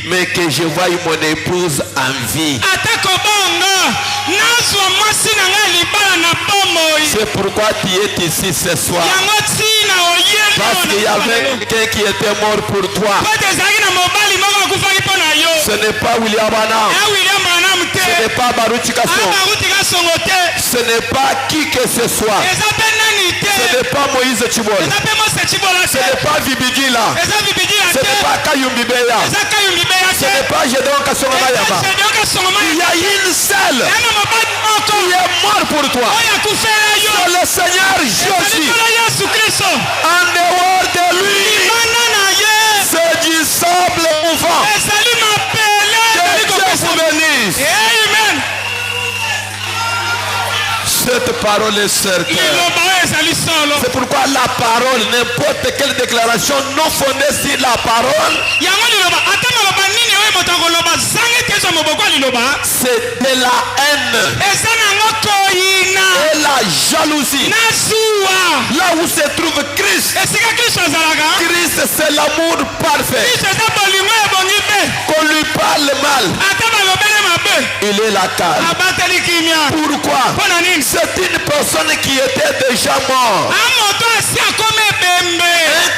mais que je voie mon épouse en vie. C'est pourquoi tu es ici ce soir. Parce qu'il y avait quelqu'un qui était mort pour toi. Ce n'est pas William Branham. Ce n'est pas Baruch Kasson. Ce n'est pas qui que ce soit. Ce n'est pas Moïse Chibol. Ce n'est pas Vibigila. Ce n'est pas Kayumbi Beya. Ce n'est pas Gédéon Kassonga Yaba. Il y a une seule qui est mort pour toi. C'est le Seigneur Jésus. En dehors de lui, c'est du sable mouvant. Que Dieu vous bénisse. Cette parole est certaine. C'est pourquoi la parole, n'importe quelle déclaration non fondée sur la parole, c'est de la haine et la jalousie. Là où se trouve Christ, Christ c'est l'amour parfait. Qu'on lui parle mal, il est la calme. Pourquoi? C'est une personne qui était déjà morte. Un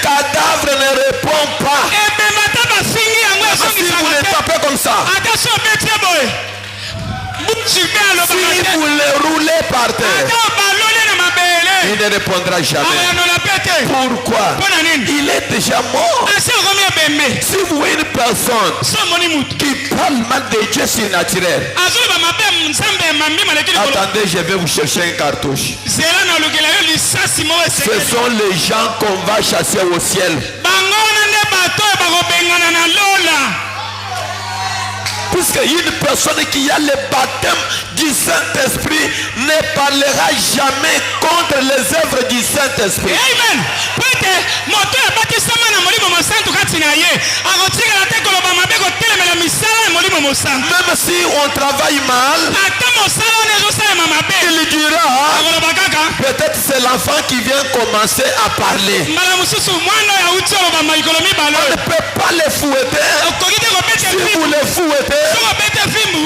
cadavre ne répond pas. Si vous le tapez comme ça, si vous le roulez par terre, il ne répondra jamais. Pourquoi? Il est déjà mort. Si vous voyez une personne qui parle mal de Dieu surnaturel, attendez, je vais vous chercher un cartouche. Ce sont les gens qu'on va chasser au ciel. Puisque une personne qui a le baptême du Saint-Esprit ne parlera jamais contre les œuvres du Saint-Esprit. Amen. Même si on travaille mal, il dira, peut-être c'est l'enfant qui vient commencer à parler. On ne peut pas le fouetter. Si vous le fouettez,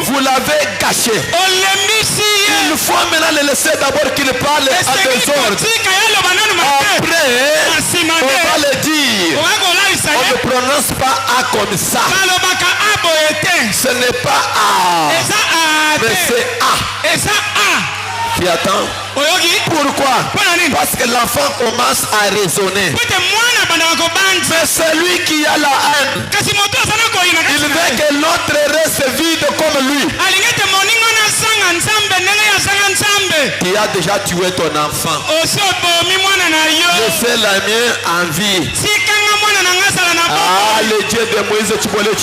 vous l'avez gâché. Il faut maintenant le laisser d'abord qu'il parle à désordre. Après, on va le dire. On ne prononce pas A comme ça. Ce n'est pas A, mais c'est A. Tu attends? Pourquoi? Parce que l'enfant commence à raisonner. Mais celui qui a la haine, il veut que l'autre reste vide comme lui. Tu as déjà tué ton enfant. Laissez la mienne en vie. Ah, le Dieu de Moïse, tu peux le